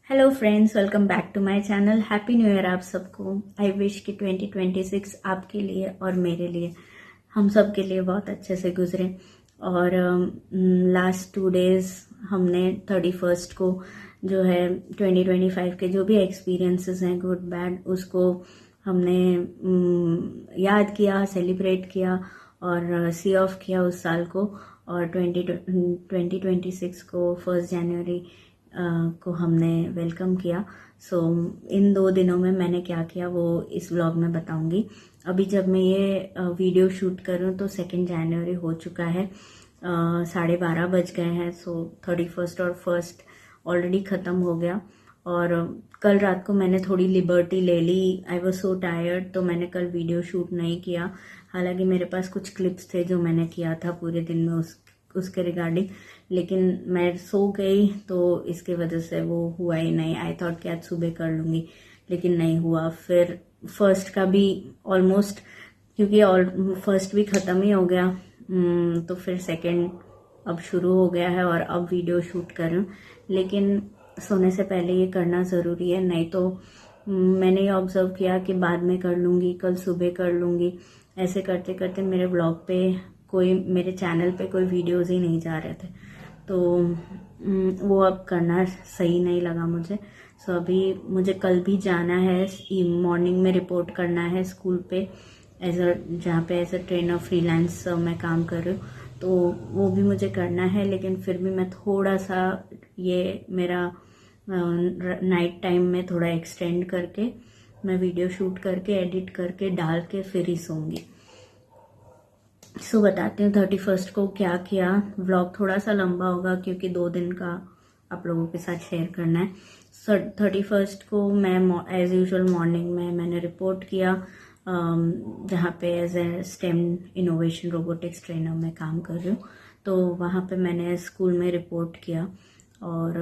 Hello friends, welcome back to my channel. Happy new year आप सबको। I wish कि 2026 आपके लिए और मेरे लिए, हम सब के लिए बहुत अच्छे से गुजरे। और लास्ट 2 डेज हमने 31st को जो है 2025 के जो भी एक्सपीरियंसेस हैं, गुड बैड, उसको हमने याद किया, सेलिब्रेट किया और सी ऑफ किया उस साल को। और 2026 को 1 जनवरी को हमने वेलकम किया। सो इन 2 दिनों में मैंने क्या किया वो इस व्लॉग में बताऊंगी। अभी जब मैं ये वीडियो शूट कर रही हूँ तो 2 जनवरी हो चुका है, 12:30 बज गए हैं। सो 31st और 1st ऑलरेडी ख़त्म हो गया। और कल रात को मैंने थोड़ी लिबर्टी ले ली। आई वॉज सो टायर्ड, तो मैंने कल वीडियो शूट नहीं किया। हालांकि मेरे पास कुछ क्लिप्स थे जो मैंने किया था पूरे दिन में उसके रिगार्डिंग, लेकिन मैं सो गई तो इसके वजह से वो हुआ ही नहीं। आई थॉट कि आज सुबह कर लूँगी, लेकिन नहीं हुआ। फिर फर्स्ट का भी ऑलमोस्ट, क्योंकि फर्स्ट भी ख़त्म ही हो गया, तो फिर सेकंड अब शुरू हो गया है और अब वीडियो शूट कर रही हूँ। लेकिन सोने से पहले ये करना ज़रूरी है, नहीं तो मैंने ये ऑब्ज़र्व किया कि बाद में कर लूँगी, कल सुबह कर लूँगी, ऐसे करते करते मेरे ब्लॉग पे मेरे चैनल पे कोई वीडियोस ही नहीं जा रहे थे। तो वो अब करना सही नहीं लगा मुझे। सो अभी मुझे कल भी जाना है, मॉर्निंग में रिपोर्ट करना है स्कूल पे, जहाँ पे एज अ ट्रेनर फ्रीलांस मैं काम कर रही हूँ, तो वो भी मुझे करना है। लेकिन फिर भी मैं थोड़ा सा ये मेरा नाइट टाइम में थोड़ा एक्सटेंड करके मैं वीडियो शूट करके एडिट करके डाल के फिर ही सोऊंगी। सो बताते हैं 31st को क्या किया। व्लॉग थोड़ा सा लंबा होगा क्योंकि 2 दिन का आप लोगों के साथ शेयर करना है। 31st को मैं एज यूजुअल मॉर्निंग में मैंने रिपोर्ट किया, जहाँ पे as a STEM innovation robotics trainer में काम कर रही हूँ। तो वहाँ पे मैंने स्कूल में रिपोर्ट किया और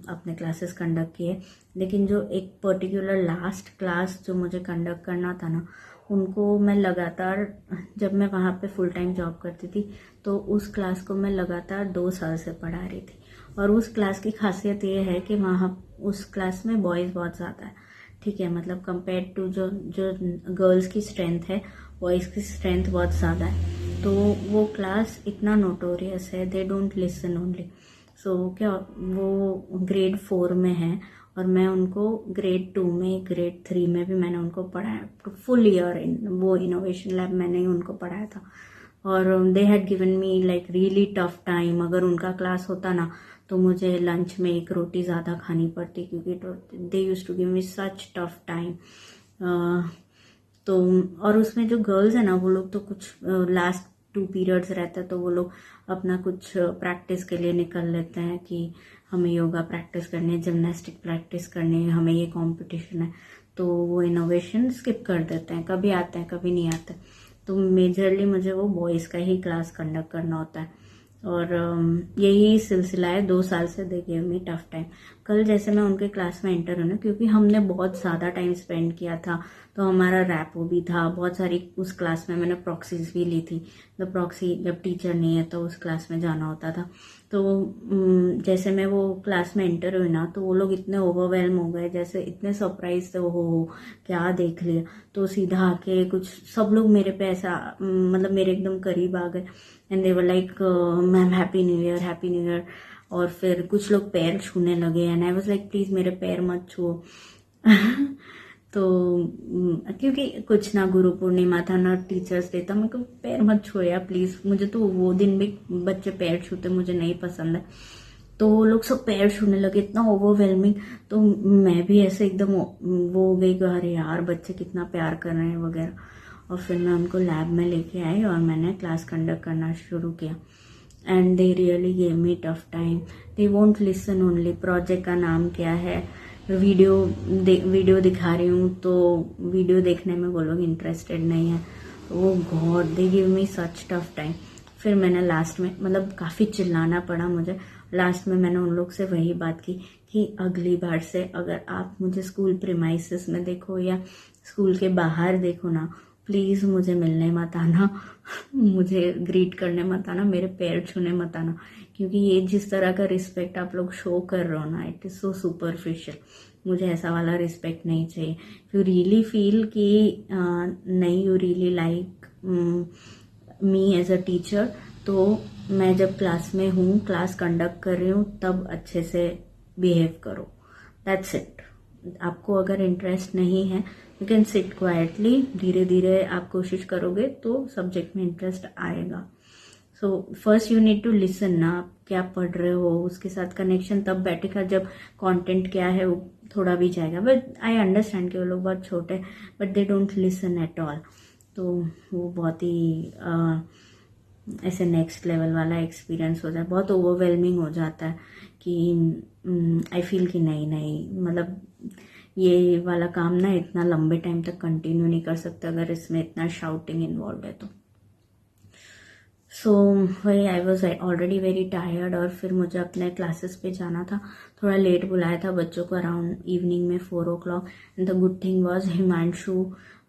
अपने क्लासेस कंडक्ट किए। लेकिन जो एक पर्टिकुलर लास्ट क्लास जो मुझे कंडक्ट करना था ना, उनको मैं लगातार, जब मैं वहाँ पे फुल टाइम जॉब करती थी तो उस क्लास को मैं लगातार 2 साल से पढ़ा रही थी। और उस क्लास की खासियत ये है कि वहाँ उस क्लास में बॉयज़ बहुत ज़्यादा है, ठीक है, मतलब कंपेयर टू जो जो गर्ल्स की स्ट्रेंथ है, बॉयज़ की स्ट्रेंथ बहुत ज़्यादा है। तो वो क्लास इतना नोटोरियस है, दे डोंट लिसन ओनली। सो क्या वो ग्रेड 4 में है और मैं उनको ग्रेड 2 में, ग्रेड 3 में भी मैंने उनको पढ़ाया। तो फुल ईयर वो इनोवेशन लैब मैंने ही उनको पढ़ाया था। और they had given me like really tough time. अगर उनका क्लास होता ना तो मुझे लंच में 1 रोटी ज़्यादा खानी पड़ती, क्योंकि they use to give me such tough time. तो और उसमें जो गर्ल्स है ना, वो लोग तो कुछ लास्ट 2 पीरियड्स रहता है तो वो लोग अपना कुछ प्रैक्टिस के लिए निकल लेते हैं कि हमें योगा प्रैक्टिस करनी है, जिम्नास्टिक प्रैक्टिस करनी है, हमें ये कंपटीशन है, तो वो इनोवेशन स्किप कर देते हैं, कभी आते हैं कभी नहीं आते। तो मेजरली मुझे वो बॉयज़ का ही क्लास कंडक्ट करना होता है और यही सिलसिला है 2 साल से। They give me tough time. कल जैसे मैं उनके क्लास में एंटर हूँ ना, क्योंकि हमने बहुत ज़्यादा टाइम स्पेंड किया था तो हमारा रैपो भी था बहुत सारी। उस क्लास में मैंने प्रॉक्सीज भी ली थी। तो प्रॉक्सी जब टीचर नहीं है तो उस क्लास में जाना होता था। तो जैसे मैं वो क्लास में एंटर हुई ना, तो वो लोग इतने ओवरवेलम हो गए, जैसे इतने सरप्राइज थे, हो क्या देख लिया। तो सीधा आके कुछ सब लोग मेरे पे ऐसा मतलब मेरे एकदम करीब आ गए and they were like ma'am happy new year, happy new year. और फिर कुछ लोग पैर छूने लगे and I was like please मेरे पैर मत छुओ। तो क्योंकि कुछ ना गुरु पूर्णिमा था ना टीचर्स डे था, मैं को पैर मत छुओ यार प्लीज। मुझे तो वो दिन भी बच्चे पैर छूते मुझे नहीं पसंद है। तो वो लोग सब पैर छूने लगे, इतना ओवरवेलमिंग। तो मैं भी ऐसे एकदम वो हो गई कि अरे यार बच्चे कितना प्यार कर रहे हैं वगैरह। और फिर मैं उनको लैब में लेके आई और मैंने क्लास कंडक्ट करना शुरू किया and they really gave me tough time. They won't listen only. Project का नाम क्या है, वीडियो दिखा रही हूँ तो वीडियो देखने में वो लोग इंटरेस्टेड नहीं है। वो God, they give me such tough time. फिर मैंने लास्ट में, मतलब काफ़ी चिल्लाना पड़ा मुझे, लास्ट में मैंने उन लोग से वही बात की कि अगली बार से अगर आप मुझे स्कूल प्रीमाइसेस में देखो या स्कूल के बाहर देखो ना, प्लीज़ मुझे मिलने मत आना, मुझे ग्रीट करने मत आना, मेरे पैर छूने मत आना, क्योंकि ये जिस तरह का रिस्पेक्ट आप लोग शो कर रहे हो ना, इट इज़ सो सुपरफिशियल। मुझे ऐसा वाला रिस्पेक्ट नहीं चाहिए। यू रियली फील कि नहीं, you really like me as a teacher, तो मैं जब क्लास में हूँ, क्लास कंडक्ट कर रही हूँ, तब अच्छे से बिहेव करो। That's it. आपको अगर इंटरेस्ट नहीं है, यू कैन सिट क्वाइटली। धीरे धीरे आप कोशिश करोगे तो सब्जेक्ट में इंटरेस्ट आएगा। So first you need to listen ना, आप क्या पढ़ रहे हो, उसके साथ कनेक्शन तब बैठेगा जब कंटेंट क्या है वो थोड़ा भी जाएगा। बट आई अंडरस्टैंड कि वो लोग बहुत छोटे, but they don't listen at all. तो वो बहुत ही ऐसे नेक्स्ट लेवल वाला एक्सपीरियंस हो जाए, बहुत ओवरवेलमिंग हो जाता है कि आई फील कि नहीं नहीं, मतलब ये वाला काम ना इतना लंबे टाइम तक कंटिन्यू नहीं कर सकते अगर इसमें इतना शाउटिंग इन्वॉल्व है तो। सो वही I was already very tired, और फिर मुझे अपने क्लासेस पे जाना था। थोड़ा लेट बुलाया था बच्चों को, अराउंड इवनिंग में 4 o'clock। And the good thing was Himanshu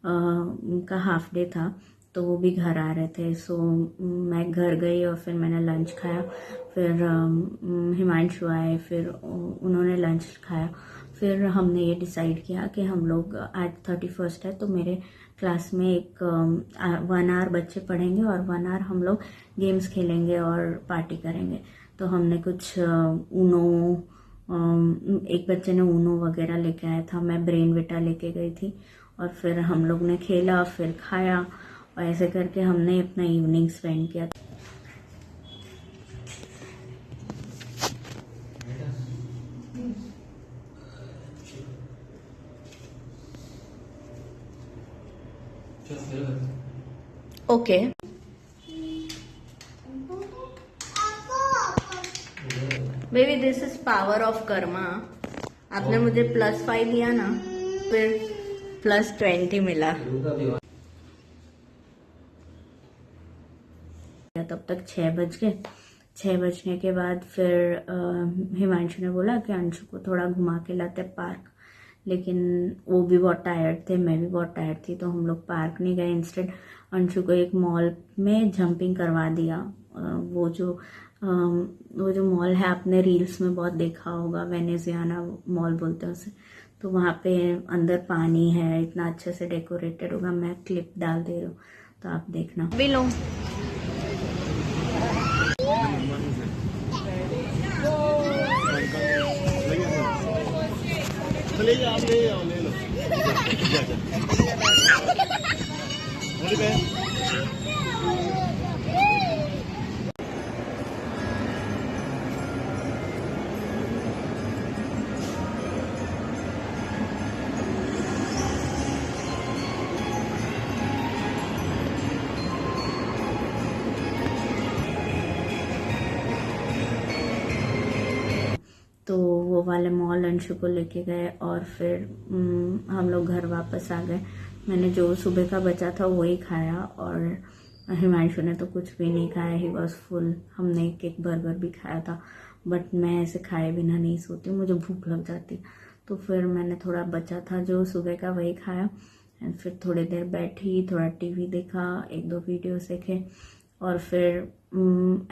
का हाफ डे था, तो वो भी घर आ रहे थे। सो मैं घर गई और फिर मैंने लंच खाया। फिर हिमांशु आए, फिर उन्होंने लंच खाया। फिर हमने ये डिसाइड किया कि हम लोग आज 31st है, तो मेरे क्लास में एक 1 hour बच्चे पढ़ेंगे और 1 hour हम लोग गेम्स खेलेंगे और पार्टी करेंगे। तो हमने कुछ ऊनो, एक बच्चे ने ऊनो वगैरह लेके आया था, मैं ब्रेन विटा लेके गई थी, और फिर हम लोग ने खेला, फिर खाया, और ऐसे करके हमने अपना इवनिंग स्पेंड किया। Okay, baby this is power of Karma. आपने मुझे +5 दिया ना, फिर +20 मिला। तब तक 6 बज गए। 6 बजने के बाद फिर हिमांशु ने बोला कि अंशु को थोड़ा घुमा के लाते पार्क, लेकिन वो भी बहुत टायर्ड थे, मैं भी बहुत टायर्ड थी, तो हम लोग पार्क नहीं गए। इंस्टेड अंशु को एक मॉल में जंपिंग करवा दिया। वो जो मॉल है, आपने रील्स में बहुत देखा होगा, वेनेजियाना मॉल बोलते हैं उसे। तो वहाँ पे अंदर पानी है, इतना अच्छे से डेकोरेटेड होगा। मैं क्लिप डाल दे रही हूँ तो आप देखना। भी लो। ले जाओ, ले जाओ, ले लो। तो वो वाले मॉल अंशु को लेके गए, और फिर हम लोग घर वापस आ गए। मैंने जो सुबह का बचा था वही खाया, और हिमांशु ने तो कुछ भी नहीं खाया, ही वॉज फुल। हमने एक बर्गर भी खाया था, बट मैं ऐसे खाए बिना नहीं सोती, मुझे भूख लग जाती। तो फिर मैंने थोड़ा बचा था जो सुबह का वही खाया, एंड फिर थोड़ी देर बैठी, थोड़ा टीवी देखा, 1-2 वीडियो देखे, और फिर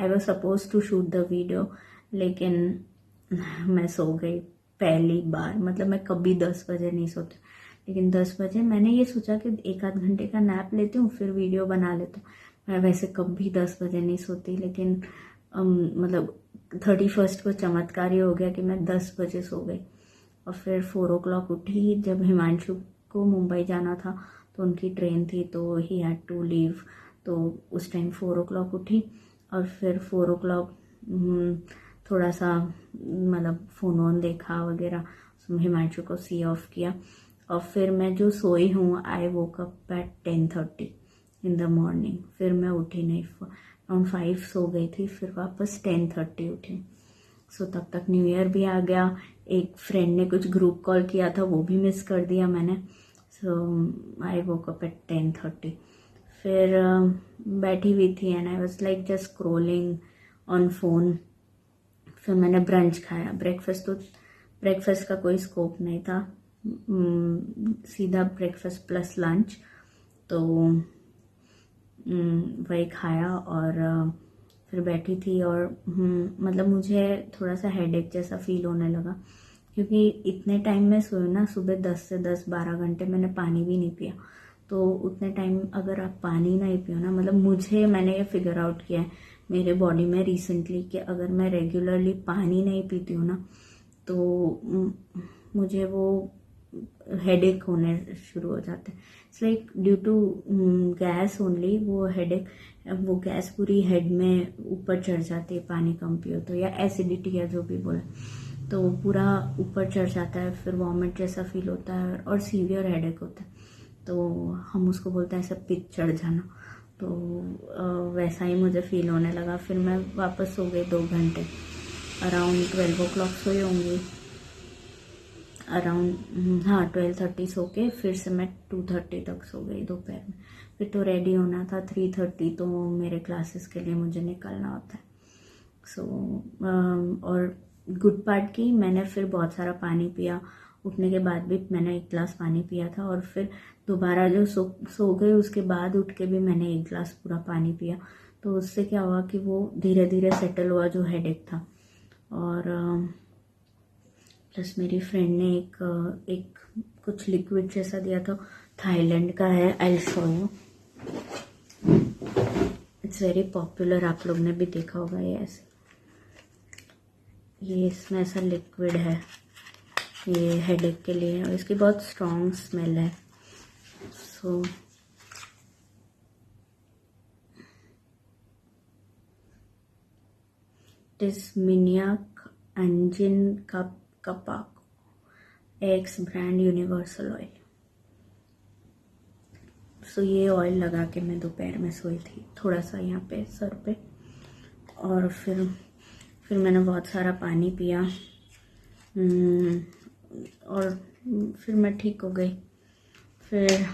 I was suppose to shoot the video, लेकिन मैं सो गई पहली बार। मतलब मैं कभी 10 बजे नहीं सोती, लेकिन 10 बजे मैंने ये सोचा कि 1-8 घंटे का नैप लेती हूँ, फिर वीडियो बना लेती हूँ। मैं वैसे कभी 10 बजे नहीं सोती, लेकिन मतलब 31st को चमत्कार ही हो गया कि मैं 10 बजे सो गई। और फिर 4 o'clock उठी। जब हिमांशु को मुंबई जाना था तो उनकी ट्रेन थी, तो ही हैड टू लीव, तो उस टाइम 4 o'clock उठी। और फिर 4 o'clock थोड़ा सा मतलब फ़ोन वोन देखा वगैरह, हिमांशु को सी ऑफ किया, और फिर मैं जो सोई हूँ, I woke up at 10:30 in the morning. फिर मैं उठी नहीं, अराउंड 5 सो गई थी, फिर वापस 10:30 उठी। सो तब तक न्यू ईयर भी आ गया। एक फ्रेंड ने कुछ ग्रुप कॉल किया था, वो भी मिस कर दिया मैंने। सो आई वोक अप एट 10:30। फिर बैठी हुई थी, and I was like just scrolling on phone. फिर मैंने ब्रंच खाया। ब्रेकफास्ट का कोई स्कोप नहीं था, सीधा ब्रेकफास्ट प्लस लंच। तो वही खाया और फिर बैठी थी और मतलब मुझे थोड़ा सा हेडेक जैसा फील होने लगा, क्योंकि इतने टाइम में सोई ना, सुबह 10 से 12 घंटे मैंने पानी भी नहीं पिया। तो उतने टाइम अगर आप पानी नहीं पियो ना, मतलब मैंने ये फिगर आउट किया है मेरे बॉडी में रिसेंटली कि अगर मैं रेगुलरली पानी नहीं पीती हूँ ना तो मुझे वो हेडेक होने शुरू हो जाते हैं। It's like due to gas only, वो गैस पूरी हेड में ऊपर चढ़ जाती है पानी कम पियो तो, या एसिडिटी या जो भी बोले, तो पूरा ऊपर चढ़ जाता है, फिर वॉमिट जैसा फील होता है और सीवियर हेडेक होता है। तो हम उसको बोलते हैं ऐसा पिच चढ़ जाना। तो वैसा ही मुझे फील होने लगा। फिर मैं वापस सो गई 2 घंटे, अराउंड 12 o'clock सोई होंगी, अराउंड 12:30 सो के फिर से मैं 2:30 तक सो गई दोपहर में। फिर तो रेडी होना था 3:30, तो मेरे क्लासेस के लिए मुझे निकलना होता है। और गुड पार्ट की मैंने फिर बहुत सारा पानी पिया, उठने के बाद भी मैंने 1 गिलास पानी पिया था, और फिर दोबारा जो सो गई उसके बाद उठ के भी मैंने 1 गिलास पूरा पानी पिया। तो उससे क्या हुआ कि वो धीरे धीरे सेटल हुआ जो हेडेक था। और प्लस मेरी फ्रेंड ने एक कुछ लिक्विड जैसा दिया था, थाईलैंड का है, I show you, it's very popular, आप लोग ने भी देखा होगा ये ऐसे, ये इसमें ऐसा लिक्विड है, ये हेडेक के लिए, और इसकी बहुत स्ट्रॉन्ग स्मेल है। सो दिस मिनियाक अंजिन कपाक X brand universal oil. So ये ऑयल लगा के मैं दोपहर में सोई थी, थोड़ा सा यहाँ पे सर पे, और फिर मैंने बहुत सारा पानी पिया, और फिर मैं ठीक हो गई। फिर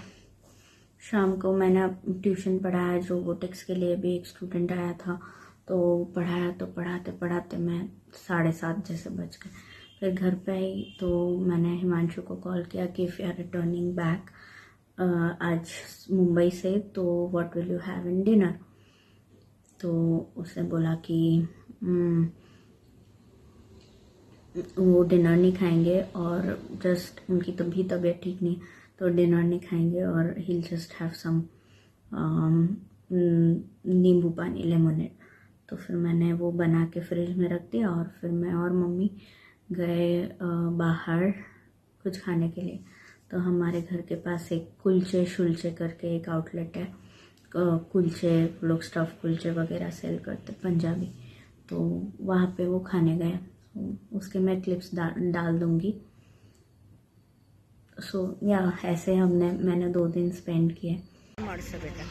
शाम को मैंने ट्यूशन पढ़ाया, जो रोबोटिक्स के लिए भी एक स्टूडेंट आया था, तो पढ़ाया, तो पढ़ाते पढ़ाते मैं 7:30 जैसे बज गए। फिर घर पे आई तो मैंने हिमांशु को कॉल किया कि if you are returning back आज मुंबई से, तो what will you have in dinner. तो उसने बोला कि वो डिनर नहीं खाएंगे, और जस्ट उनकी तबीयत ठीक नहीं, तो डिनर नहीं खाएंगे, और ही जस्ट हैव सम नींबू पानी, लेमनेड। तो फिर मैंने वो बना के फ्रिज में रख दिया, और फिर मैं और मम्मी गए बाहर कुछ खाने के लिए। तो हमारे घर के पास एक कुलचे शुलचे करके एक आउटलेट है, कुलचे, लोग स्टफ़ कुलचे वगैरह सेल करते पंजाबी, तो वहाँ पे वो खाने गए। उसके मैं क्लिप्स डाल दूँगी। सो या ऐसे मैंने 2 दिन स्पेंड किए। बेटा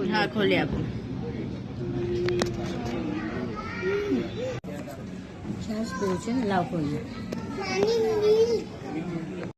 हाँ खोलिए आप। लाओ खोलिए।